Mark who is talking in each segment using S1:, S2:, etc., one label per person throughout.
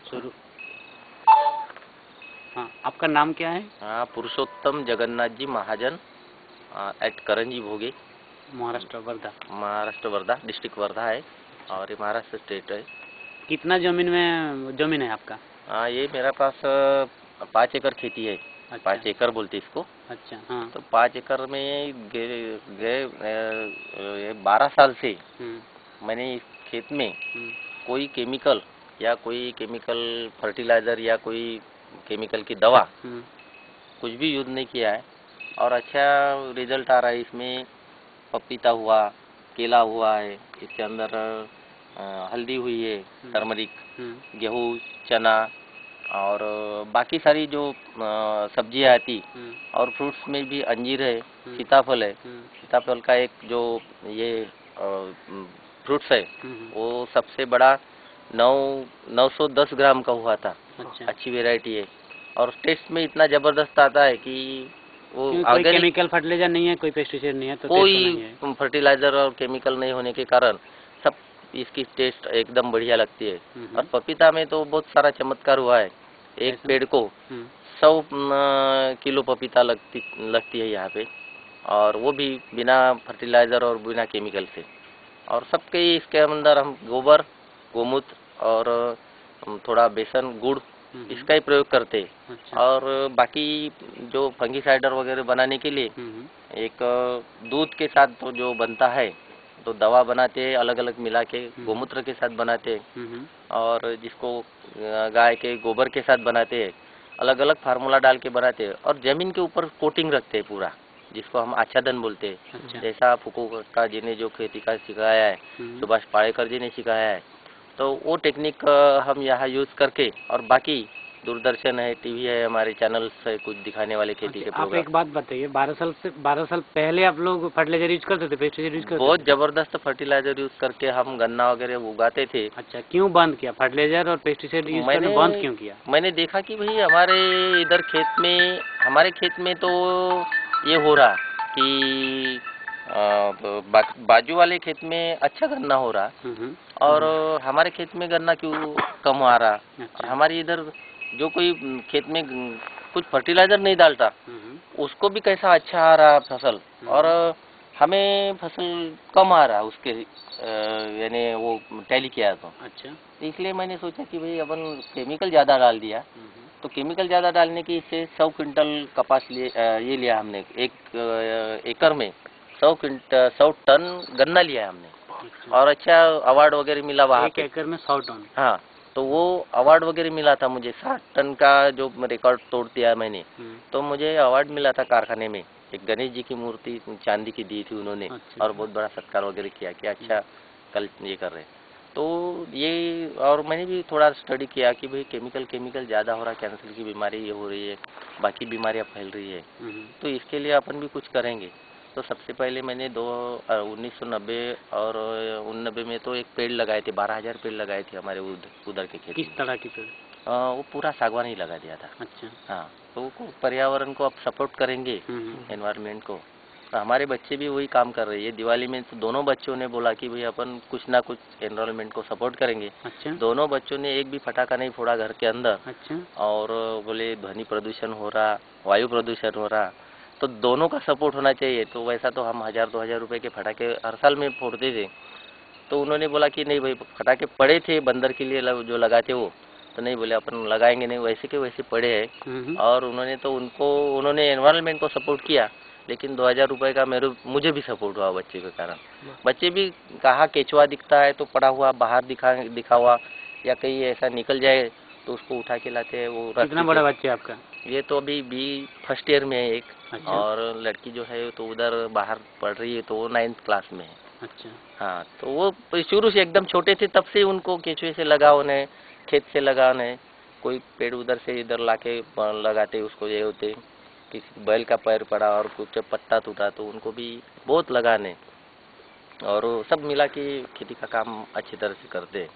S1: शुरू। हाँ, आपका नाम क्या है?
S2: हाँ, पुरुषोत्तम जगन्नाथ जी महाजन एट करंजी भोगे,
S1: महाराष्ट्र वर्धा।
S2: महाराष्ट्र वर्धा, डिस्ट्रिक्ट वर्धा है और ये महाराष्ट्र स्टेट है।
S1: कितना जमीन है आपका?
S2: हाँ, ये मेरा पास 5 एकड़ खेती है।
S1: अच्छा।
S2: 5 एकड़ बोलते इसको।
S1: अच्छा। हाँ।
S2: तो 5 एकड़ में गए 12 साल से मैंने इस खेत में कोई केमिकल या कोई केमिकल फर्टिलाइज़र या कोई केमिकल की दवा कुछ भी यूज़ नहीं किया है और अच्छा रिजल्ट आ रहा है। इसमें पपीता हुआ, केला हुआ है, इसके अंदर हल्दी हुई है, टर्मरिक, गेहूँ, चना और बाकी सारी जो सब्जियाँ आती और फ्रूट्स में भी अंजीर है, सीताफल है। सीताफल का एक जो ये फ्रूट्स है वो सबसे बड़ा 910 ग्राम का हुआ था।
S1: अच्छा।
S2: अच्छी वैरायटी है और टेस्ट में इतना ज़बरदस्त आता है कि वो
S1: कोई केमिकल फर्टिलाइजर नहीं है, कोई पेस्टिसाइड नहीं है, तो
S2: कोई फर्टिलाइजर और केमिकल नहीं होने के कारण सब इसकी टेस्ट एकदम बढ़िया लगती है। और पपीता में तो बहुत सारा चमत्कार हुआ है। एक पेड़ को 100 किलो पपीता लगती है यहाँ पे, और वो भी बिना फर्टिलाइजर और बिना केमिकल से। और सबके इसके अंदर हम गोबर, गोमूत्र और थोड़ा बेसन, गुड़ इसका ही प्रयोग करते हैं। अच्छा। और बाकी जो फंगीसाइडर वगैरह बनाने के लिए एक दूध के साथ तो जो बनता है तो दवा बनाते हैं, अलग अलग मिला के गोमूत्र के साथ बनाते हैं और जिसको गाय के गोबर के साथ बनाते हैं, अलग अलग फार्मूला डाल के बनाते हैं और जमीन के ऊपर कोटिंग रखते हैं पूरा, जिसको हम आच्छादन बोलते हैं। अच्छा। जैसा फुकुओका जी ने जो खेती का सिखाया है, सुभाष पालेकर जी ने सिखाया है, तो वो टेक्निक हम यहाँ यूज़ करके और बाकी दूरदर्शन है, टीवी है, हमारे चैनल्स है कुछ दिखाने वाले खेती के प्रोग्राम।
S1: आप एक बात बताइए, 12 साल पहले आप लोग फर्टिलाइजर यूज करते थे, पेस्टिसाइड यूज करते थे?
S2: बहुत जबरदस्त फर्टिलाइजर यूज करके हम गन्ना वगैरह उगाते थे।
S1: अच्छा, क्यों बंद किया फर्टिलाइजर और पेस्टिसाइड यूज करना बंद क्यों किया?
S2: मैंने देखा कि भाई हमारे इधर हमारे खेत में तो ये हो रहा कि बाजू वाले खेत में अच्छा गन्ना हो रहा और हमारे खेत में गन्ना क्यों कम आ रहा। अच्छा। हमारे इधर जो कोई खेत में कुछ फर्टिलाइजर नहीं डालता उसको भी कैसा अच्छा आ रहा फसल, और हमें फसल कम आ रहा उसके, यानी वो टैली किया तो। अच्छा। इसलिए मैंने सोचा कि भाई अपन केमिकल ज़्यादा डाल दिया, तो केमिकल ज़्यादा डालने की इससे 100 क्विंटल कपास ये लिया हमने। एक एकड़ में 100 टन गन्ना लिया हमने। अच्छा। और अच्छा अवार्ड वगैरह मिला वहाँ पे।
S1: 1 एकड़ में 100 टन?
S2: हाँ, तो वो अवार्ड वगैरह मिला था मुझे। 60 टन का जो रिकॉर्ड तोड़ दिया मैंने, तो मुझे अवार्ड मिला था कारखाने में। एक गणेश जी की मूर्ति चांदी की दी थी उन्होंने। अच्छा। और बहुत बड़ा सत्कार वगैरह किया कि अच्छा कल ये कर रहे। तो ये, और मैंने भी थोड़ा स्टडी किया कि भाई केमिकल ज़्यादा हो रहा, कैंसर की बीमारी ये हो रही है, बाकी बीमारियाँ फैल रही है, तो इसके लिए अपन भी कुछ करेंगे। तो सबसे पहले मैंने 1990 और 19 में तो एक पेड़ लगाए थे, 12,000 पेड़ लगाए थे हमारे उधर के खेत।
S1: किस तरह के पेड़?
S2: वो पूरा सागवानी लगा दिया था। अच्छा। हाँ, तो पर्यावरण को अब सपोर्ट करेंगे, एनवायरनमेंट को। तो हमारे बच्चे भी वही काम कर रहे हैं। दिवाली में तो दोनों बच्चों ने बोला कि भाई अपन कुछ ना कुछ एनवायरनमेंट को सपोर्ट करेंगे। अच्छा। दोनों बच्चों ने एक भी पटाखा नहीं फोड़ा घर के अंदर। अच्छा। और बोले ध्वनि प्रदूषण हो रहा, वायु प्रदूषण हो रहा, तो दोनों का सपोर्ट होना चाहिए। तो वैसा तो हम 1,000-2,000 रुपए के पटाखे हर साल में फोड़ते थे। तो उन्होंने बोला कि नहीं भाई, पटाखे पड़े थे बंदर के लिए जो लगाते वो, तो नहीं, बोले अपन लगाएंगे नहीं, वैसे के वैसे पड़े हैं। और उन्होंने एनवायरनमेंट को सपोर्ट किया, लेकिन 2,000 रुपये का मुझे भी सपोर्ट हुआ बच्चे के कारण। बच्चे भी कहा केचुआ दिखता है तो पड़ा हुआ बाहर दिखा हुआ या कहीं ऐसा निकल जाए तो उसको उठा के लाते हैं। वो
S1: कितना बड़ा बच्चा है आपका? ये
S2: तो अभी फर्स्ट ईयर में है एक। अच्छा। और लड़की जो है तो उधर बाहर पढ़ रही है, तो वो 9th क्लास में है। अच्छा। हाँ, तो वो शुरू से एकदम छोटे थे तब से उनको केचुए से लगाव है, खेत से लगाव है। कोई पेड़ उधर से इधर लाके लगाते उसको, ये होते किसी बैल का पैर पड़ा और कुछ पत्ता टूटा तो उनको भी बहुत लगाने, और सब मिला के खेती का काम अच्छी तरह से करते हैं।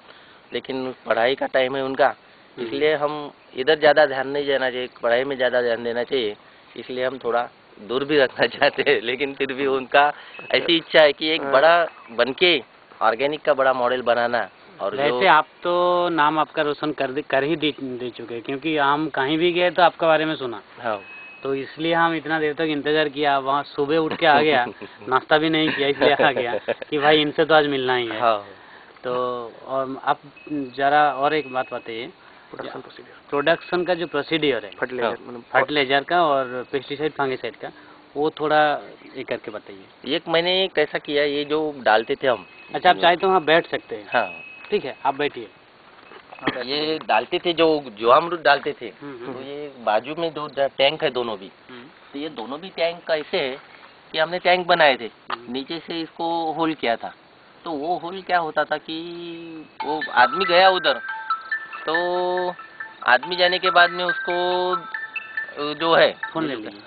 S2: लेकिन पढ़ाई का टाइम है उनका, इसलिए हम इधर ज़्यादा ध्यान नहीं देना चाहिए, पढ़ाई में ज़्यादा ध्यान देना चाहिए, इसलिए हम थोड़ा दूर भी रखना चाहते हैं। लेकिन फिर भी उनका ऐसी इच्छा है कि एक बड़ा बनके ऑर्गेनिक का बड़ा मॉडल बनाना और
S1: वैसे आप तो नाम आपका रोशन कर ही दे चुके हैं, क्योंकि हम कहीं भी गए तो आपका बारे में सुना।
S2: हाँ
S1: तो इसलिए हम इतना देर तक इंतजार किया, वहाँ सुबह उठ के आ गया, नाश्ता भी नहीं किया, इसलिए आ गया कि भाई इनसे तो आज मिलना ही है।
S2: हाँ।
S1: तो और आप जरा और एक बात बताइए, प्रोडक्शन का जो प्रोसीडियर है फर्टिलाइजर का और पेस्टिसाइड फंगिसाइड का, वो थोड़ा ये करके बताइए।
S2: एक मैंने कैसा किया, ये जो डालते थे हम।
S1: अच्छा, आप चाहे तो वहाँ बैठ सकते हैं।
S2: हाँ
S1: ठीक है, आप बैठिए।
S2: ये डालते थे जो जीवामृत डालते थे, तो ये बाजू में दो टैंक है दोनों भी। तो ये दोनों भी टैंक कैसे है कि हमने टैंक बनाए थे, नीचे से इसको होल किया था। तो वो होल क्या होता था कि वो आदमी गया उधर, तो आदमी जाने के बाद में उसको जो है
S1: फोन ले लीजिए।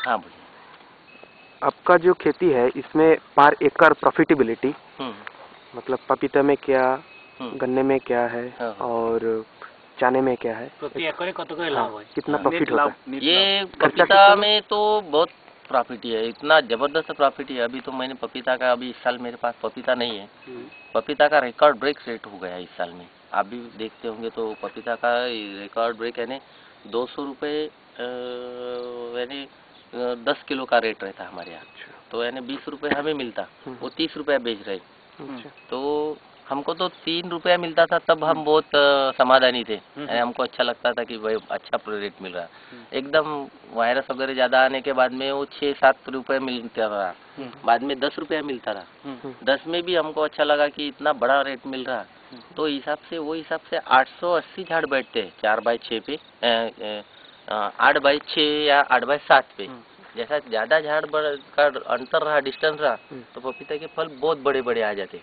S2: हाँ बोलिए।
S3: आपका जो खेती है इसमें पर एकड़ प्रॉफिटेबिलिटी मतलब पपीता में क्या, गन्ने में क्या है और चने में क्या है,
S1: प्रति एकड़ कतको लाभ है,
S3: कितना प्रॉफिट होता है?
S2: ये पपीता में तो बहुत प्रॉफिट है, इतना जबरदस्त प्रॉफिट है। अभी तो मैंने पपीता का, अभी इस साल मेरे पास पपीता नहीं है, पपीता का रिकॉर्ड ब्रेक रेट हो गया इस साल में। आप भी देखते होंगे तो पपीता का रिकॉर्ड ब्रेक यानी 200 रुपये यानी 10 किलो का रेट रहता हमारे यहाँ। तो यानी 20 रुपये हमें मिलता, वो 30 रुपया बेच रहे। तो हमको तो 3 रुपया मिलता था, तब हम बहुत समाधानी थे, हमको अच्छा लगता था कि भाई अच्छा रेट मिल रहा है। एकदम वायरस वगैरह ज़्यादा आने के बाद में वो 6-7 रुपये मिलता रहा, बाद में 10 रुपया मिलता रहा। 10 में भी हमको अच्छा लगा कि इतना बड़ा रेट मिल रहा। तो हिसाब से 880 झाड़ बैठते हैं 4x6 पे, 8x6 या 8x7 पे। जैसा ज़्यादा झाड़ का अंतर रहा, डिस्टेंस रहा, तो पपीता के फल बहुत बड़े बड़े आ जाते।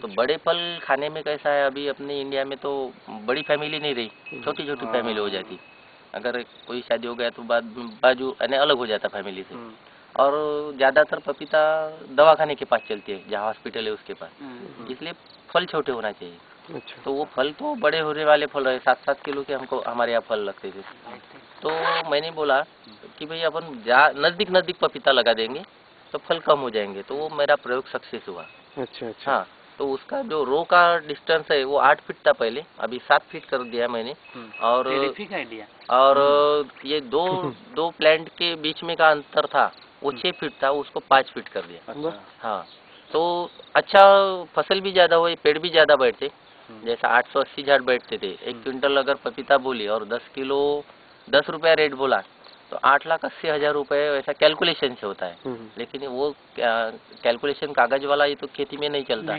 S2: तो बड़े फल खाने में कैसा है, अभी अपने इंडिया में तो बड़ी फैमिली नहीं रही, छोटी छोटी फैमिली हो जाती। अगर कोई शादी हो गया तो बाजू यानी अलग हो जाता फैमिली से। और ज़्यादातर पपीता दवा खाने के पास चलती है, जहाँ हॉस्पिटल है उसके पास, इसलिए फल छोटे होना चाहिए।
S3: अच्छा।
S2: तो वो फल तो बड़े होने वाले फल रहे, 7-7 किलो के हमको हमारे यहाँ फल लगते थे। तो मैंने बोला कि भाई अपन नज़दीक नज़दीक पपीता लगा देंगे तो फल कम हो जाएंगे। तो वो मेरा प्रयोग सक्सेस हुआ।
S3: अच्छा।
S2: हाँ, तो उसका जो रो का डिस्टेंस है वो 8 फीट था पहले, अभी 7 फीट कर दिया मैंने। और ये दो प्लांट के बीच में का अंतर था वो 6 फीट था, उसको 5 फीट कर दिया।
S1: अच्छा।
S2: हाँ, तो अच्छा फसल भी ज़्यादा हुई, पेड़ भी ज़्यादा बैठते। जैसा 880 झाड़ बैठते थे, 1 क्विंटल अगर पपीता बोली और 10 किलो 10 रुपया रेट बोला तो 8,80,000 रुपये वैसा कैलकुलेशन से होता है। लेकिन वो कैलकुलेशन कागज वाला ये तो खेती में नहीं चलता।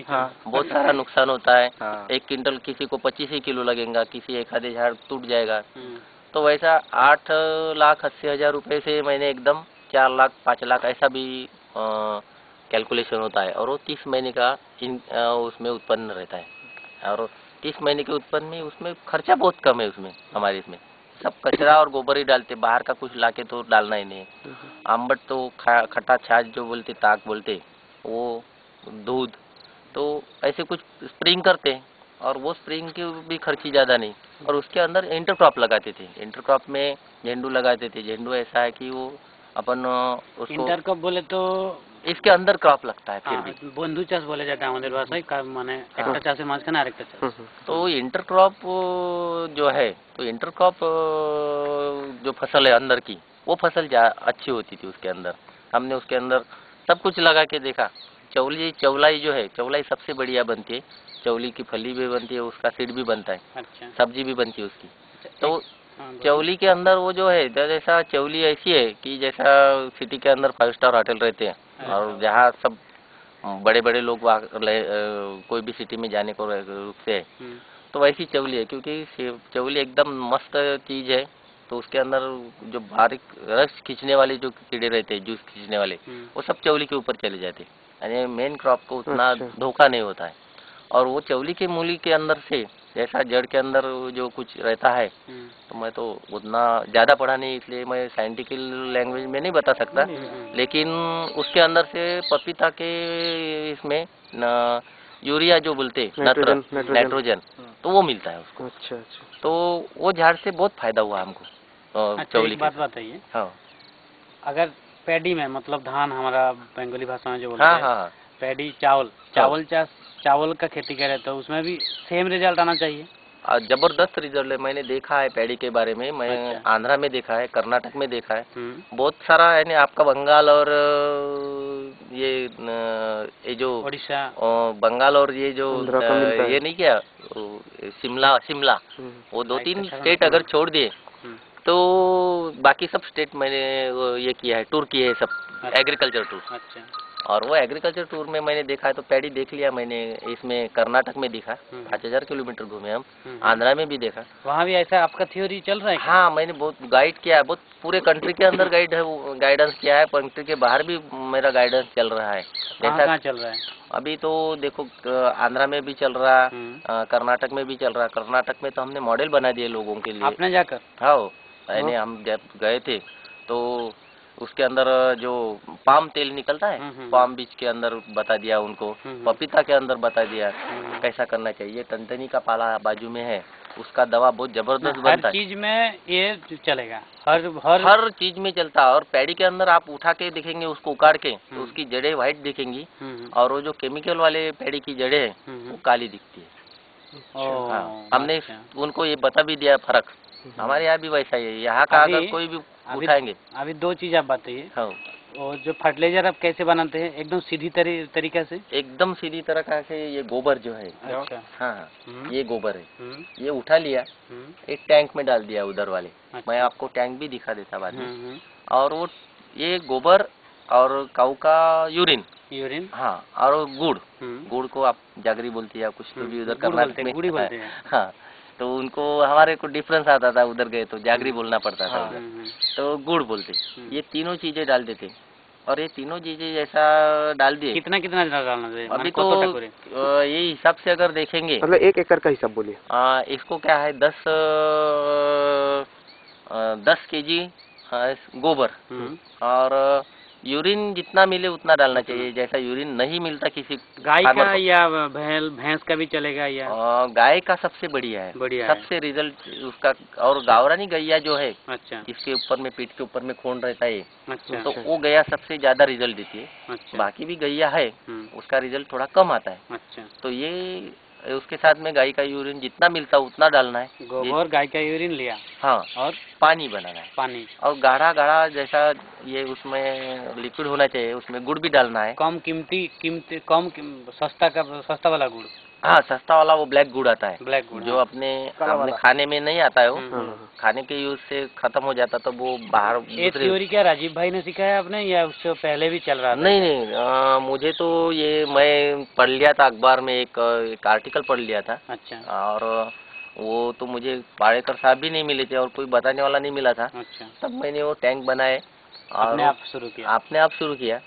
S2: बहुत सारा नुकसान होता है। 1 क्विंटल किसी को 25 ही किलो लगेगा, किसी एक आधे झाड़ टूट जाएगा। तो वैसा 8,80,000 रुपये से मैंने एकदम 4 लाख 5 लाख ऐसा भी कैलकुलेशन होता है। और वो 30 महीने का उसमें उत्पन्न रहता है। और 30 महीने के उत्पन्न में उसमें खर्चा बहुत कम है, उसमें हमारे इसमें सब कचरा और गोबर ही डालते, बाहर का कुछ लाके तो डालना ही नहीं है। आम्बट तो खट्टा छाछ जो बोलते, ताक बोलते, वो दूध, तो ऐसे कुछ स्प्रिंग करते हैं। और वो स्प्रिंग की भी खर्ची ज़्यादा नहीं। और उसके अंदर इंटरक्रॉप लगाते थे, इंटरक्रॉप में झेंडू लगाते थे। झेंडू ऐसा है कि वो अपन उसको
S1: इंटरक्रॉप बोले तो
S2: इसके अंदर क्रॉप लगता है, फिर भी
S1: बंधु चाष बोले जाता है हमारे भाषा का, माने एक चाष माঝখানে আরেকটা চাষ।
S2: तो इंटरक्रॉप जो है, तो इंटरक्रॉप जो फसल है अंदर की, वो फसल अच्छी होती थी उसके अंदर। हमने उसके अंदर सब कुछ लगा के देखा। चौलाई जो है, चौलाई सबसे बढ़िया बनती है। चौली की फली भी बनती है, उसका सीड भी बनता है।
S1: अच्छा।
S2: सब्जी भी बनती है उसकी। तो चौली के अंदर वो जो है, जैसा चौली ऐसी है कि जैसा सिटी के अंदर 5 स्टार होटल रहते हैं और जहाँ सब बड़े बड़े लोग कोई भी सिटी में जाने को रूप से, तो वैसी चौली है। क्योंकि चौली एकदम मस्त चीज़ है। तो उसके अंदर जो बारीक रस खींचने वाले जो कीड़े रहते हैं, जूस खींचने वाले, वो सब चौली के ऊपर चले जाते हैं। यानी मेन क्रॉप को उतना धोखा नहीं होता है। और वो चौली के मूली के अंदर से जैसा जड़ के अंदर जो कुछ रहता है, तो मैं तो उतना ज़्यादा पढ़ा नहीं, इसलिए मैं साइंटिफिक लैंग्वेज में नहीं बता सकता। लेकिन उसके अंदर से पपीता के इसमें यूरिया जो बोलते, नाइट्रोजन, तो वो मिलता है उसको।
S3: अच्छा।
S2: तो वो झाड़ से बहुत फायदा हुआ हमको। चौली
S1: बात बताइए,
S2: हाँ,
S1: अगर पैडी में मतलब धान, हमारा बंगाली भाषा में जो बोलते हैं, पैडी चावल का खेती करे तो उसमें भी सेम रिजल्ट आना चाहिए।
S2: जबरदस्त रिजल्ट है। मैंने देखा है पैडी के बारे में, मैं
S1: अच्छा।
S2: आंध्रा में देखा है, कर्नाटक में देखा है, बहुत सारा यानी आपका बंगाल और ये जो
S1: उड़ीसा,
S2: बंगाल और ये जो ये नहीं क्या शिमला वो 2-3 स्टेट अगर छोड़ दिए तो बाकी सब स्टेट मैंने ये किया है, टूर किए है सब, एग्रीकल्चर टूर।
S1: अच्छा।
S2: और वो एग्रीकल्चर टूर में मैंने देखा है तो पैडी देख लिया मैंने, इसमें कर्नाटक में देखा, 5000 किलोमीटर घूमे हम, आंध्रा में भी देखा।
S1: वहाँ भी ऐसा आपका थ्योरी चल रहा है?
S2: हाँ, मैंने बहुत गाइड किया है, बहुत पूरे कंट्री के अंदर गाइडेंस किया है, कंट्री के बाहर भी मेरा गाइडेंस चल रहा है।
S1: कहाँ चल रहा है?
S2: अभी तो देखो आंध्रा में भी चल रहा है, कर्नाटक में भी चल रहा है। कर्नाटक में तो हमने मॉडल बना दिए लोगों के लिए।
S1: आपने जाकर?
S2: हाँ, यानी हम जब गए थे तो उसके अंदर जो पाम तेल निकलता है, पाम बीज के अंदर बता दिया उनको, पपीता के अंदर बता दिया कैसा करना चाहिए। तंतनी का पाला बाजू में है, उसका दवा बहुत जबरदस्त बनता है।
S1: हर चीज में ये चलेगा,
S2: हर चीज में चलता है। और पैडी के अंदर आप उठा के देखेंगे उसको उखाड़ के तो उसकी जड़ें व्हाइट दिखेंगी, और वो जो केमिकल वाले पैडी की जड़ें हैं वो काली दिखती है। हाँ, हमने उनको ये बता भी दिया फर्क। हमारे यहाँ भी वैसा ही है, यहाँ का अगर कोई भी उठाएंगे।
S1: अभी 2 चीज आप बताइए।
S2: हाँ।
S1: और जो फर्टिलाइजर आप कैसे बनाते हैं? एकदम सीधी तरीका से?
S2: एकदम सीधी तरह से। ये गोबर जो है,
S1: अच्छा।
S2: हाँ, ये गोबर है, ये उठा लिया, एक टैंक में डाल दिया उधर वाले।
S1: अच्छा।
S2: मैं आपको टैंक भी दिखा देता बाद में। और वो ये गोबर और काऊ का यूरिन, हाँ, और गुड़ को आप जागरी बोलती है, कुछ तो भी उधर कर्नाटक में
S1: गुड़ी बोलते हैं।
S2: हाँ, तो उनको हमारे को डिफरेंस आता था, उधर गए तो जागरी बोलना पड़ता था उधर, तो गुड़ बोलते। ये तीनों चीजें डाल देते, और ये तीनों चीजें जैसा डाल दिए।
S1: कितना डालना चाहिए?
S2: अभी तो ये हिसाब से अगर देखेंगे,
S3: मतलब 1 एकड़ का हिसाब बोलिए।
S2: इसको क्या है, 10 केजी गोबर, और यूरिन जितना मिले उतना डालना चाहिए। जैसा यूरिन नहीं मिलता किसी
S1: गाय का या भैंस का भी चलेगा? या
S2: गाय का सबसे बढ़िया है, सबसे रिजल्ट उसका। और गावरानी गैया जो है,
S1: अच्छा,
S2: इसके ऊपर में पीठ के ऊपर में खून रहता है,
S1: अच्छा,
S2: तो वो गैया सबसे ज्यादा रिजल्ट देती है।
S1: अच्छा।
S2: बाकी भी गैया है, उसका रिजल्ट थोड़ा कम आता है।
S1: अच्छा।
S2: तो ये उसके साथ में गाय का यूरिन जितना मिलता है उतना डालना है।
S1: गोबर गाय का यूरिन लिया,
S2: हाँ, और पानी बनाना है,
S1: पानी,
S2: और गाढ़ा जैसा ये उसमें लिक्विड होना चाहिए, उसमें गुड़ भी डालना है। सस्ता वाला गुड़। हाँ, सस्ता वाला वो ब्लैक गुड़ आता है,
S1: ब्लैक गुड़,
S2: जो अपने खाने में नहीं आता है, वो खाने के यूज से खत्म हो जाता, तो वो बाहर।
S1: ये थ्योरी क्या राजीव भाई ने सिखाया आपने, या उससे पहले भी चल रहा था?
S2: नहीं, मुझे तो ये मैं पढ़ लिया था अखबार में, एक आर्टिकल पढ़ लिया था।
S1: अच्छा। और
S2: वो तो मुझे पाड़ेकर साहब भी नहीं मिले थे और कोई बताने वाला नहीं मिला था।
S1: अच्छा।
S2: तब मैंने वो टैंक बनाए,
S1: आपने आप शुरू किया।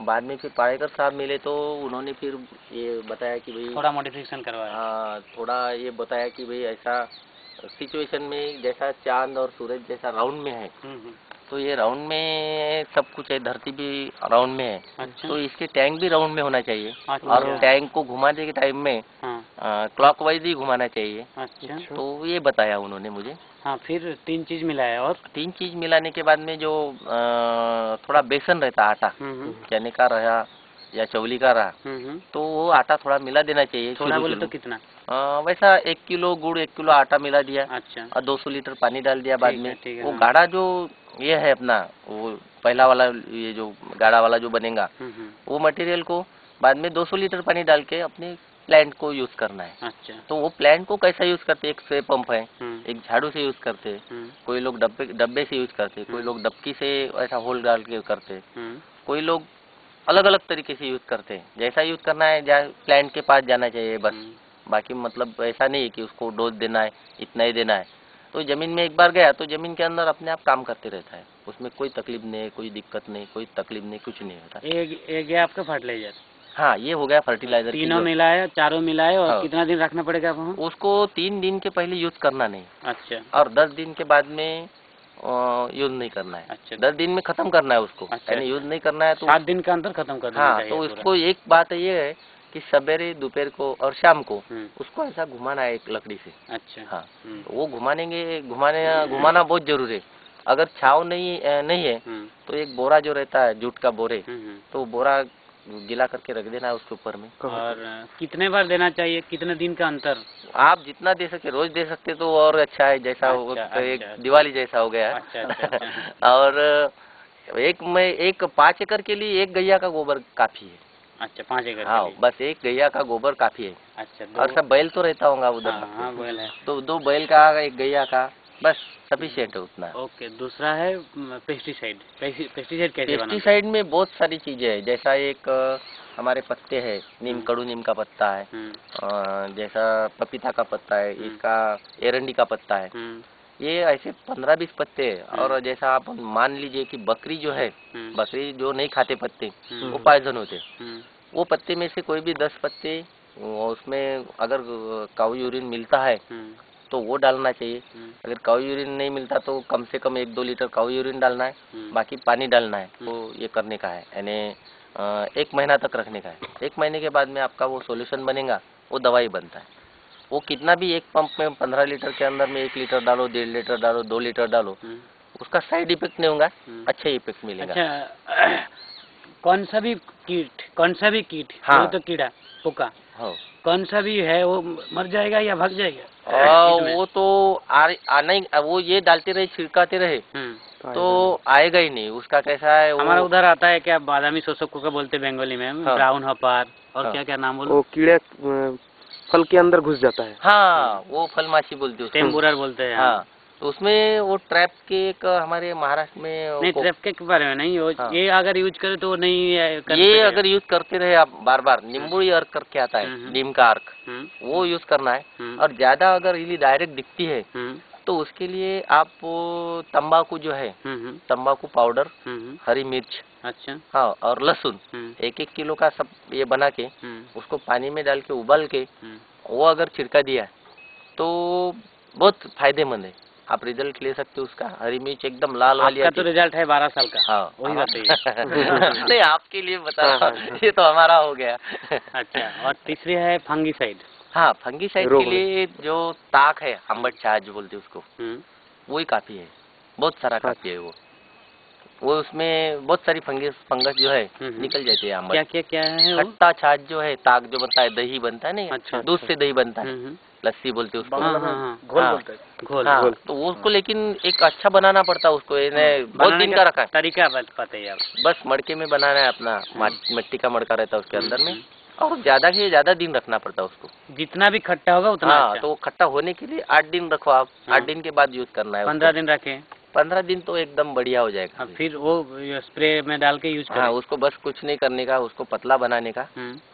S2: बाद में फिर पाड़ेकर साहब मिले तो उन्होंने फिर ये बताया कि भाई
S1: थोड़ा मॉडिफिकेशन करवाया।
S2: हाँ, थोड़ा ये बताया कि भाई ऐसा सिचुएशन में जैसा चांद और सूरज जैसा राउंड में है, तो ये राउंड में सब कुछ है, धरती भी राउंड में है। अच्छा। तो इसके टैंक भी राउंड में होना चाहिए। अच्छा। और टैंक को घुमाने के टाइम में क्लॉकवाइज ही घुमाना चाहिए। अच्छा। तो ये बताया उन्होंने मुझे। हाँ, फिर 3 चीज मिलाया, और 3 चीज मिलाने के बाद में जो थोड़ा बेसन रहता आटा, चने का रहा या चौली का रहा, तो वो आटा थोड़ा मिला देना चाहिए। थोड़ा बोले तो कितना? वैसा 1 किलो गुड़ 1 किलो आटा मिला दिया। अच्छा। और 200 लीटर पानी डाल दिया बाद में। वो गाढ़ा जो ये है अपना, वो पहला वाला, ये जो गाढ़ा वाला जो बनेगा, वो मटेरियल को बाद में 200 लीटर पानी डाल के अपने प्लांट को यूज करना है। अच्छा। तो वो प्लांट को कैसा यूज करते हैं, एक स्प्रे पंप है, एक झाड़ू से यूज करते हैं, कोई लोग डब्बे से यूज करते हैं, कोई लोग डबकी से ऐसा होल डाल के करते हैं, कोई लोग अलग अलग तरीके से यूज करते हैं। जैसा यूज करना है, प्लांट के पास जाना चाहिए बस। बाकी मतलब ऐसा नहीं है कि उसको डोज देना है, इतना ही देना है। तो जमीन में एक बार गया तो जमीन के अंदर अपने आप काम करते रहता है, उसमें कोई तकलीफ नहीं, कोई दिक्कत नहीं, कोई तकलीफ नहीं, कुछ नहीं होता। एक गया आपका फर्टिलाइजर। हाँ, ये हो गया फर्टिलाइजर। तीनों मिलाए, चारों मिलाए, और कितना दिन रखना पड़ेगा उसको? 3 दिन के पहले यूज करना नहीं। अच्छा। और 10 दिन के बाद में यूज नहीं करना है। अच्छा। 10 दिन में खत्म करना है उसको। अच्छा। यानी यूज नहीं करना है तो 7 दिन के अंदर खत्म करना है। हाँ, तो उसको एक बात ये है कि सवेरे, दोपहर को और शाम को उसको ऐसा घुमाना है एक लकड़ी से। अच्छा। हाँ, वो घुमाना बहुत जरूरी है। अगर छाव नहीं है तो एक बोरा जो रहता है, जूट का बोरे, तो बोरा गीला करके रख देना है उसके ऊपर में।
S1: और कितने बार देना चाहिए, कितने दिन का अंतर?
S2: आप जितना दे सके, रोज दे सकते तो और अच्छा है, जैसा एक दिवाली जैसा हो गया है। और एक 5 एकड़ के लिए 1 गैया का गोबर काफी है।
S1: अच्छा, 5 एकड़?
S2: हाँ, बस 1 गैया का गोबर काफी है।
S1: अच्छा,
S2: और सब बैल तो रहता होगा उधर?
S1: हाँ, बैल है।
S2: तो 2 बैल का, 1 गैया का, बस सफिशिएंट है उतना।
S1: ओके। दूसरा है पेस्टिसाइड। पेस्टिसाइड कैसे बनाते हैं?
S2: पेस्टिसाइड में बहुत सारी चीजें हैं, जैसा एक हमारे पत्ते हैं, नीम, कड़ू नीम का पत्ता है, जैसा पपीता का पत्ता है, इसका एरंडी का पत्ता है, ये ऐसे 15-20 पत्ते हैं। और जैसा आप मान लीजिए कि बकरी जो है, बकरी जो नहीं खाते पत्ते, वो पॉइजन होते, वो पत्ते में से कोई भी 10 पत्ते, उसमें अगर काऊ यूरिन मिलता है तो वो डालना चाहिए। अगर काऊ यूरिन नहीं मिलता तो कम से कम 1-2 लीटर काऊ यूरिन डालना है, बाकी पानी डालना है। वो ये करने का है, यानी 1 महीना तक रखने का है। 1 महीने के बाद में आपका वो सॉल्यूशन बनेगा, वो दवाई बनता है। वो कितना भी एक पंप में 15 लीटर के अंदर में 1 लीटर डालो, 1.5 लीटर डालो, 2 लीटर डालो, उसका साइड इफेक्ट नहीं होगा, अच्छा इफेक्ट मिलेगा।
S1: अच्छा, कौन सा भी कीट,
S2: हाँ,
S1: तो कीड़ा पुका,
S2: हाँ,
S1: कौन सा भी है वो मर जाएगा या भाग जाएगा?
S2: वो तो आना ही, वो ये डालते रहे, छिड़काते रहे तो आएगा ही नहीं। उसका कैसा है,
S1: हमारा उधर आता है क्या, बादामी शोषक को बोलते बंगाली में, ब्राउन हॉपर, और क्या क्या नाम बोलो?
S3: वो कीड़े फल के अंदर घुस जाता है।
S2: हाँ, वो फल माछी बोलते हैं,
S1: टेम्बुरर बोलते हैं।
S2: हाँ, तो उसमें वो ट्रैप के एक हमारे महाराष्ट्र में
S1: नहीं, ट्रैप के बारे में नहीं, ये अगर यूज करे तो नहीं
S2: ये अगर यूज करते रहे आप बार बार, नींबू अर्क करके आता है, नीम का अर्क, वो यूज करना है। और ज्यादा अगर इली डायरेक्ट दिखती है तो उसके लिए आप तंबाकू जो है, तंबाकू पाउडर, हरी मिर्च,
S1: अच्छा,
S2: हाँ, और लहसुन 1-1 किलो का सब ये बना के उसको पानी में डाल के उबाल के वो अगर छिड़का दिया तो बहुत फायदेमंद है। आप रिजल्ट ले सकते हो उसका। हरी मिर्च एकदम लाल वाली।
S1: आपका तो रिजल्ट है 12 साल का।
S2: हाँ,
S1: वही बताइए।
S2: नहीं, आपके लिए बता रहा हूँ, ये तो हमारा हो गया।
S1: अच्छा, और तीसरी है फंगीसाइड।
S2: हाँ, फंगीसाइड के लिए जो ताक है, अम्बट छाछ जो बोलते हैं उसको, वो ही काफी है, बहुत सारा काफी है वो उसमें बहुत सारी फंगस जो है निकल जाती है।
S1: क्या क्या क्या है?
S2: खट्टा छाछ जो है, ताक जो बनता है, दही बनता है, नहीं? अच्छा, दूध से दही बनता है, लस्सी बोलते हैं उसको।
S1: घोल बोलते हैं। घोल।
S2: तो उसको लेकिन एक अच्छा बनाना पड़ता है उसको, बहुत दिन का रखा है।
S1: तरीका बताइए आप।
S2: बस मड़के में बनाना है अपना, मिट्टी का मड़का रहता है उसके अंदर में, और ज्यादा से ज्यादा दिन रखना पड़ता है उसको।
S1: जितना भी खट्टा होगा उतना अच्छा।
S2: तो खट्टा होने के लिए 8 दिन रखो आप। 8 दिन के बाद यूज करना है।
S1: 15 दिन रखें? 15
S2: दिन तो एकदम बढ़िया हो जाएगा।
S1: फिर वो स्प्रे में डाल के यूज करें?
S2: हाँ, उसको बस कुछ नहीं करने का, उसको पतला बनाने का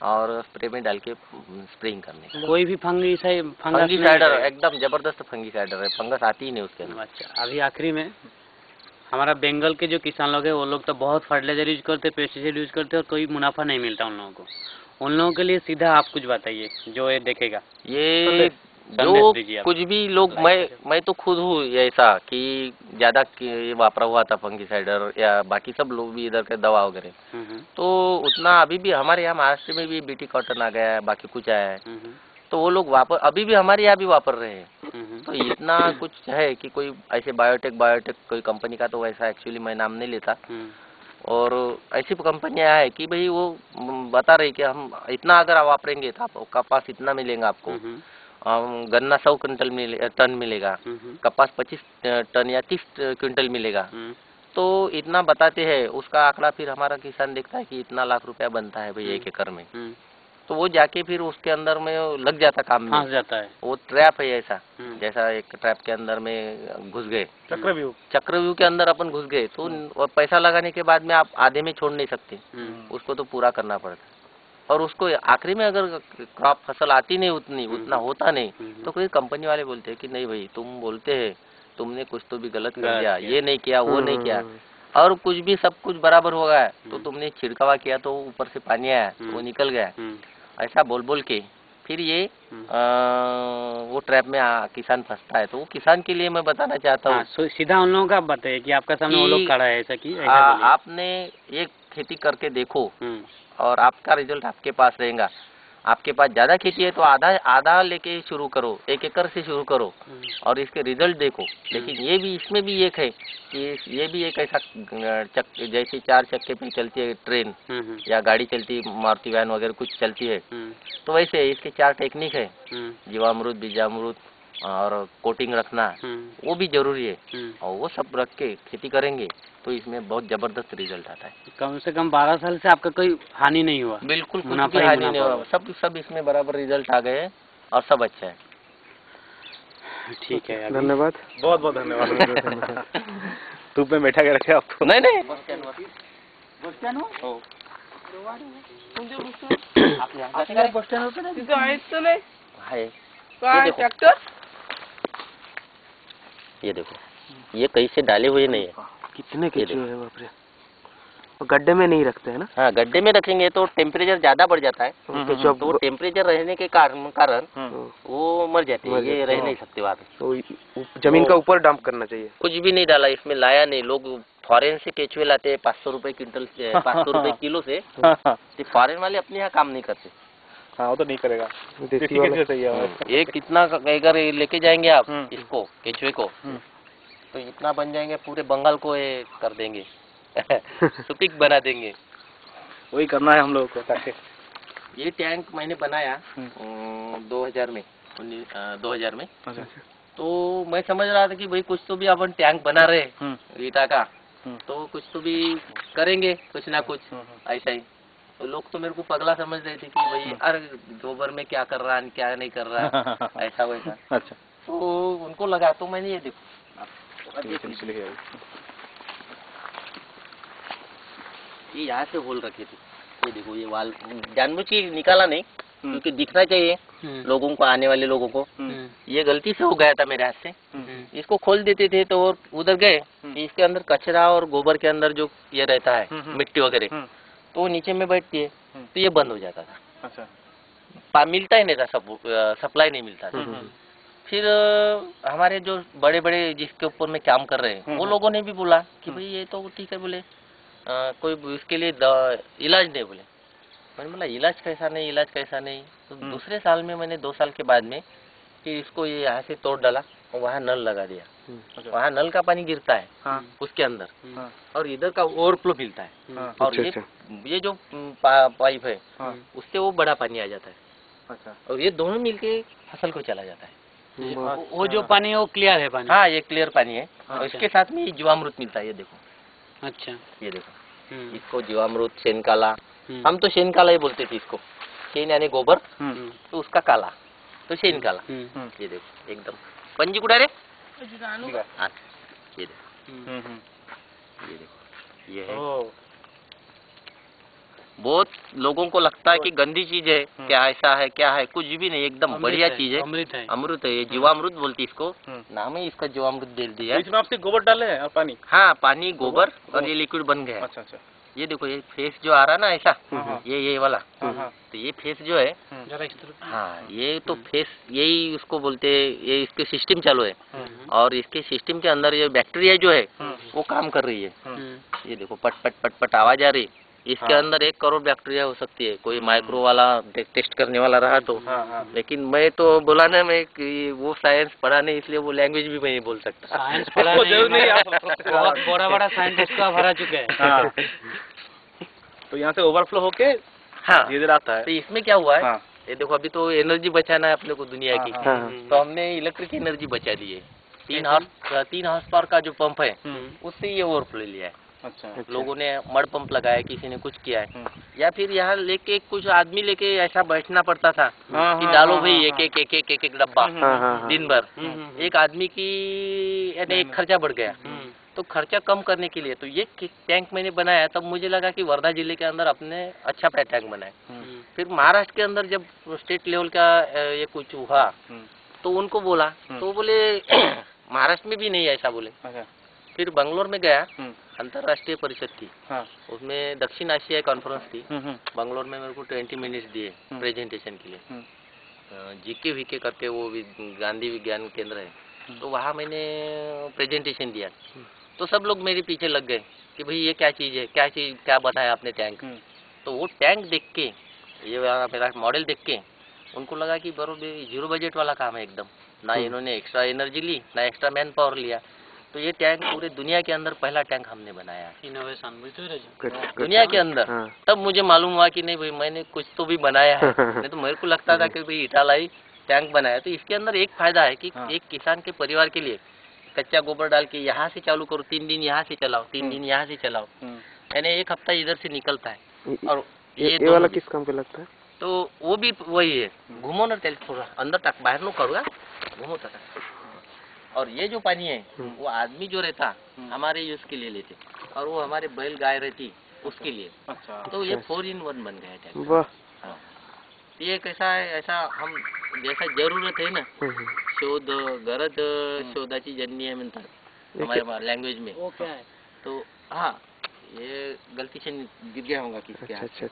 S2: और स्प्रे में डाल के स्प्रेइंग करने का।
S1: कोई भी
S2: फंगीसाइडर एकदम जबरदस्त फंगीसाइडर है, फंगस आती ही नहीं उसके अंदर।
S1: अच्छा, अभी आखिरी में हमारा बंगाल के जो किसान लोग हैं वो लोग तो बहुत फर्टिलाइजर यूज करते, पेस्टिसाइड यूज करते और कोई मुनाफा नहीं मिलता उन लोगों को। उन लोगों के लिए सीधा आप कुछ बताइए जो ये देखेगा।
S2: ये जो कुछ भी लोग, मैं तो खुद हूँ ऐसा कि ज्यादा वापरा हुआ था फंगीसाइडर, या बाकी सब लोग भी इधर के दवा वगैरह, तो उतना अभी भी हमारे यहाँ महाराष्ट्र में भी बीटी कॉटन आ गया है, बाकी कुछ आया है, तो वो लोग अभी भी हमारे यहाँ भी वापर रहे हैं। तो इतना कुछ है कि कोई ऐसे बायोटेक कोई कंपनी का, तो वैसा एक्चुअली मैं नाम नहीं लेता, और ऐसी कंपनियां है कि भाई वो बता रही कि हम इतना अगर आप वापरेंगे तो आपका कपास इतना मिलेगा आपको, गन्ना 100 टन मिलेगा, कपास 25 टन या 30 क्विंटल मिलेगा। तो इतना बताते हैं, उसका आंकड़ा फिर हमारा किसान देखता है कि इतना लाख रुपया बनता है भाई 1 एकड़ में, तो वो जाके फिर उसके अंदर में लग जाता काम में,
S1: जाता है।
S2: वो ट्रैप है ऐसा, जैसा एक ट्रैप के अंदर में घुस गए, चक्रव्यूह के अंदर अपन घुस गए, तो पैसा लगाने के बाद में आप आधे में छोड़ नहीं सकते, उसको तो पूरा करना पड़ता है। और उसको आखिरी में अगर क्रॉप फसल आती नहीं उतना होता नहीं, तो कोई कंपनी वाले बोलते हैं कि नहीं भाई, तुम बोलते हैं, तुमने कुछ तो भी गलत कर दिया, ये नहीं किया, वो नहीं किया, और कुछ भी सब कुछ बराबर हो गया, तो तुमने छिड़कावा किया तो ऊपर से पानी आया तो वो निकल गया, ऐसा बोल के फिर ये वो ट्रैप में किसान फंसता है। तो वो किसान के लिए मैं बताना चाहता हूँ,
S1: सीधा उन लोगों का बताइए कि आपका सामने वो लोग खड़ा है, ऐसा कि
S2: आपने एक खेती करके देखो और आपका रिजल्ट आपके पास रहेगा। आपके पास ज्यादा खेती है तो आधा आधा लेके शुरू करो, 1 एकड़ से शुरू करो और इसके रिजल्ट देखो। लेकिन ये भी, इसमें भी एक है कि ये भी एक ऐसा जैसे 4 चक्के पे चलती है ट्रेन या गाड़ी चलती है, मारुति वैन वगैरह कुछ चलती है, तो वैसे इसके 4 टेक्निक है, जीवामृत, बीजामृत और कोटिंग रखना, वो भी जरूरी है। और वो सब रख के खेती करेंगे तो इसमें बहुत जबरदस्त रिजल्ट आता है।
S1: कम से कम 12 साल से आपका कोई हानि नहीं हुआ?
S2: बिल्कुल कुछ भी हानि नहीं हुआ, सब इसमें बराबर रिजल्ट आ गए और सब अच्छा है।
S1: ठीक है,
S3: धन्यवाद,
S4: बहुत बहुत धन्यवाद। धूप में बैठा के रखे आपको।
S2: नहीं नहीं ये देखो, ये कहीं से डाले हुए नहीं है।
S3: कितने केचुए है बाप रे। गड्ढे में नहीं रखते हैं ना?
S2: हाँ, गड्ढे में रखेंगे तो टेम्परेचर ज्यादा बढ़ जाता है, तो वो टेम्परेचर रहने के कारण वो मर जाते हैं, ये रह नहीं सकते वहाँ पे।
S3: तो जमीन का ऊपर डंप करना चाहिए।
S2: कुछ भी नहीं डाला इसमें, लाया नहीं। लोग फॉरेन से केचुए लाते हैं 500 रुपए क्विंटल से, 500 रुपए किलो से। फॉरेन वाले अपने यहाँ काम नहीं करते।
S4: हाँ, वो तो नहीं करेगा।
S2: ये कितना अगर लेके जाएंगे आप इसको, केचुए को, तो इतना बन जाएंगे पूरे बंगाल को ये कर देंगे। सुपिक बना देंगे।
S4: वही करना है हम लोगों को। ताकि
S2: ये टैंक मैंने बनाया 2000 में, 2000 में। तो मैं समझ रहा था कि भाई कुछ तो भी अपन टैंक बना रहे ईटा का, तो कुछ तो भी करेंगे, कुछ ना कुछ ऐसा ही। तो लोग तो मेरे को पगला समझ रहे थे कि भाई अरे गोबर में क्या कर रहा है, क्या नहीं कर रहा है, ऐसा वैसा।
S4: अच्छा,
S2: तो उनको लगा, तो मैंने ये देखो, ये यहाँ से होल रखे थे, ये देखो, ये वाल जानबूझ के निकाला नहीं क्योंकि दिखना चाहिए लोगों को, आने वाले लोगों को। ये गलती से हो गया था मेरे हाथ से। इसको खोल देते थे तो उधर गए, इसके अंदर कचरा और गोबर के अंदर जो ये रहता है मिट्टी वगैरह, तो वो नीचे में बैठती है, तो ये बंद हो जाता था।
S4: अच्छा,
S2: मिलता ही नहीं था, सप्लाई नहीं मिलता था। फिर हमारे जो बड़े बड़े जिसके ऊपर में काम कर रहे हैं, वो लोगों ने भी बोला कि भाई ये तो ठीक है, बोले कोई इसके लिए इलाज नहीं। बोले, मैंने बोला इलाज कैसा नहीं, इलाज कैसा नहीं। तो दूसरे साल में मैंने 2 साल के बाद में कि इसको ये यहाँ से तोड़ डाला और वहाँ नल लगा दिया। वहाँ नल का पानी गिरता है उसके अंदर, और इधर का ओवरफ्लो मिलता है। और ये जो पाइप है उससे वो बड़ा पानी आ जाता है।
S4: अच्छा,
S2: और ये दोनों मिलके फसल को चला जाता है।
S1: वो जो पानी है वो क्लियर है पानी?
S2: हाँ, ये क्लियर पानी है। और इसके साथ में जीवामृत मिलता है, ये देखो।
S1: अच्छा, ये देखो,
S2: इसको जीवामृत, शेन काला, हम तो शेन काला ही बोलते थे इसको। शेन यानी गोबर, तो उसका काला, तो शेन काला। ये देखो एकदम पंजी कुड़ा रे। ये देखो, ये देखो, ये है। बहुत लोगों को लगता है कि गंदी चीज है, क्या ऐसा है, क्या है, कुछ भी नहीं, एकदम बढ़िया चीज है, अमृत है। ये जीवामृत बोलती इसको, नाम है इसका जीवामृत दे दिया।
S4: इसमें आपसे गोबर डाले हैं और पानी?
S2: हाँ, पानी, गोबर और ये लिक्विड बन गया।
S4: अच्छा अच्छा,
S2: ये देखो, ये फेस जो आ रहा है ना ऐसा, ये वाला, तो ये फेस जो है, हाँ, ये तो फेस, यही उसको बोलते हैं, ये इसके सिस्टम चालू है। और इसके सिस्टम के अंदर ये बैक्टीरिया जो है वो काम कर रही है। ये देखो, पट पट पट पट आवाज आ रही। इसके अंदर 1 करोड़ बैक्टीरिया हो सकती है, कोई माइक्रो वाला टेस्ट करने वाला रहा तो। लेकिन मैं तो बोला ना, मैं कि वो साइंस पढ़ा नहीं, इसलिए वो लैंग्वेज भी मैं नहीं बोल सकता।
S1: साइंस पढ़ा नहीं, बड़ा बड़ा साइंटिस्ट को भरा चुके हैं।
S4: तो यहाँ से ओवरफ्लो होके
S2: हाँ
S4: इधर आता है।
S2: तो इसमें क्या हुआ है, ये देखो, अभी तो एनर्जी बचाना है अपने को दुनिया की, तो हमने इलेक्ट्रिक एनर्जी बचा दी है। 3 हॉर्स पावर का जो पंप है उससे ये ओवरफ्लो लिया है।
S4: अच्छा,
S2: लोगों ने मड पंप लगाया, किसी ने कुछ किया है, या फिर यहाँ लेके कुछ आदमी लेके ऐसा बैठना पड़ता था कि डालो भाई एक डब्बा दिन भर। एक आदमी की यानी एक खर्चा बढ़ गया, तो खर्चा कम करने के लिए तो ये टैंक मैंने बनाया। तब मुझे लगा कि वर्धा जिले के अंदर अपने अच्छा टैंक बनाए। फिर महाराष्ट्र के अंदर जब स्टेट लेवल का ये कुछ हुआ तो उनको बोला, तो बोले महाराष्ट्र में भी नहीं ऐसा बोले। फिर बंगलोर में गया, अंतर्राष्ट्रीय परिषद थी, उसमें दक्षिण एशिया कॉन्फ्रेंस थी। बंगलोर में मेरे को 20 मिनट्स दिए प्रेजेंटेशन के लिए। जीके वीके करके वो गांधी विज्ञान केंद्र है, तो वहाँ मैंने प्रेजेंटेशन दिया। तो सब लोग मेरे पीछे लग गए कि भाई ये क्या चीज़ है, क्या बताया आपने टैंक। तो वो टैंक देख के ये वाला मेरा मॉडल देख के उनको लगा कि बरोबर 0 बजट वाला काम है एकदम, ना इन्होंने एक्स्ट्रा एनर्जी ली ना एक्स्ट्रा मैन पावर लिया। तो ये टैंक पूरे दुनिया के अंदर पहला टैंक हमने बनाया,
S1: इनोवेशन
S2: दुनिया के अंदर। तब मुझे मालूम हुआ कि नहीं भाई मैंने कुछ तो भी बनाया है, नहीं तो मेरे को लगता था कि भाई इटालाई टैंक बनाया। तो इसके अंदर एक फायदा है कि एक किसान के परिवार के लिए कच्चा गोबर डाल के यहाँ से चालू करो, 3 दिन यहाँ से चलाओ, 3 दिन यहाँ से चलाओ, यानी 1 हफ्ता इधर से निकलता है। और
S3: ये वाला किस काम पे लगता है?
S2: तो वो भी वही है, घूमो ना तेल थोड़ा अंदर तक, बाहर नो करूँगा, घूमो तक। और ये जो पानी है वो आदमी जो रहता हमारे यूज के लिए लेते, और वो हमारे बैल गाय रहती उसके लिए। तो ये 4 in 1 बन गया है।
S3: वाह,
S2: ये कैसा है, ऐसा हम जैसा जरूरत है ना, शोध गरज शोधाची जननी है म्हणतात हमारे लैंग्वेज में।
S1: वो क्या है?
S2: तो हाँ, ये गलती से गिर गया होगा किसके हाथ से।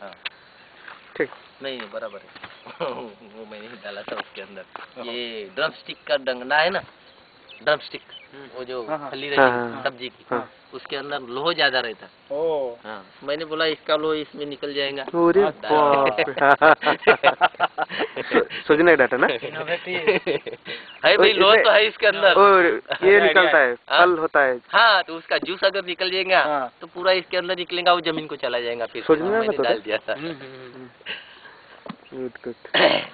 S2: हाँ
S3: ठीक,
S2: नहीं बराबर है। वो मैंने ही डाला था उसके अंदर। ये ड्रम स्टिक का डंगना है ना, ड्रम स्टिक, वो जो फली रहती है सब्जी की, उसके अंदर लोह ज्यादा रहता। हाँ, मैंने बोला इसका लोह इसमें निकल जाएगा।
S3: सोचने डाटा ना
S2: है भाई, लोह तो है इसके अंदर,
S3: और ये निकलता है, फल होता है।
S2: हाँ, तो उसका जूस अगर निकल जाएगा तो पूरा इसके अंदर निकलेगा, वो जमीन को चला जाएगा। फिर मैंने डाल दिया था।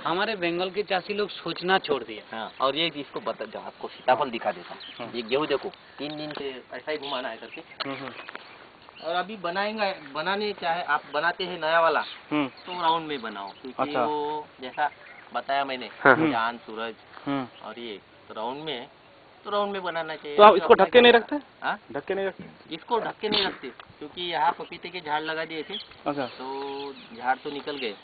S1: हमारे बंगाल के चासी लोग सोचना छोड़ दिया।
S2: हाँ, और ये इसको बता दो, आपको सीताफल दिखा देता हूँ। ये गेहूँ देखो, 3 दिन से ऐसा ही घुमाना है करके। और अभी बनाएंगे, बनाने चाहे आप बनाते हैं नया वाला तो राउंड में बनाओ, क्योंकि वो जैसा बताया मैंने चांद सूरज और ये तो राउंड में है, तो राउंड में बनाना चाहिए।
S4: तो आप इसको ढक्के नहीं रखते?
S2: ढक्के नहीं रखते, इसको ढक्के नहीं रखते, क्योंकि यहाँ पपीते के झाड़ लगा दिए थे। अच्छा। तो झाड़ तो निकल गए,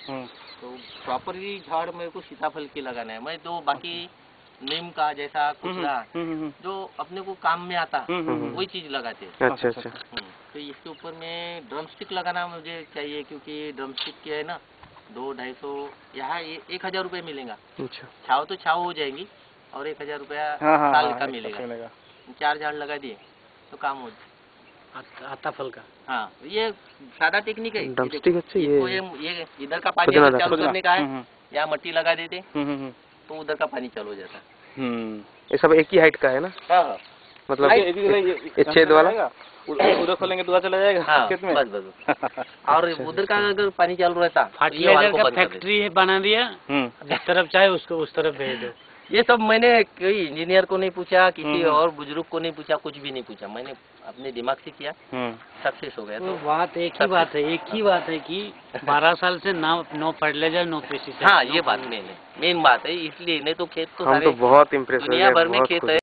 S2: तो प्रॉपरली झाड़ मेरे को सीताफल की लगाना है। मैं तो बाकी नीम का जैसा कुचला जो अपने को काम में आता वही चीज लगाते हैं।
S3: अच्छा अच्छा।
S2: तो इसके ऊपर में ड्रम स्टिक लगाना मुझे चाहिए, क्योंकि ड्रम स्टिक क्या है ना, 200-250 यहाँ 1000 रुपये मिलेगा।
S3: अच्छा।
S2: छाव तो छाव हो जाएंगी, और 1000 रुपया साल का मिलेगा। 4 झाड़ लगा दिए तो काम हो
S1: आता फल का।
S2: हाँ, ये सादा टेक्निक है। ये इधर का पानी चालू करने का है, यहाँ मट्टी लगा देते तो उधर का पानी चालू हो जाता है।
S3: ये सब एक ही हाइट का है ना?
S2: हाँ,
S3: मतलब ये छेद वाला
S4: उधर खोलेंगे तो चला जाएगा।
S2: हाँ, खेत में। बस। और उधर का अगर पानी चालू रहता,
S1: फर्टिलाइजर का फैक्ट्री है बना दिया, जिस तरफ चाहे उसको उस तरफ भेज दो।
S2: ये सब मैंने कोई इंजीनियर को नहीं पूछा, किसी और बुजुर्ग को नहीं पूछा, कुछ भी नहीं पूछा, मैंने अपने दिमाग से किया, सक्सेस हो गया। तो
S1: बात एक ही बात है कि 12 साल से नो फर्टिलाइजर नो पेस्टिसाइड।
S2: हाँ, ये बात मेन बात है, इसलिए नहीं तो खेत तो
S3: हम तो बहुत इम्प्रेस
S2: दुनिया भर में खेत है।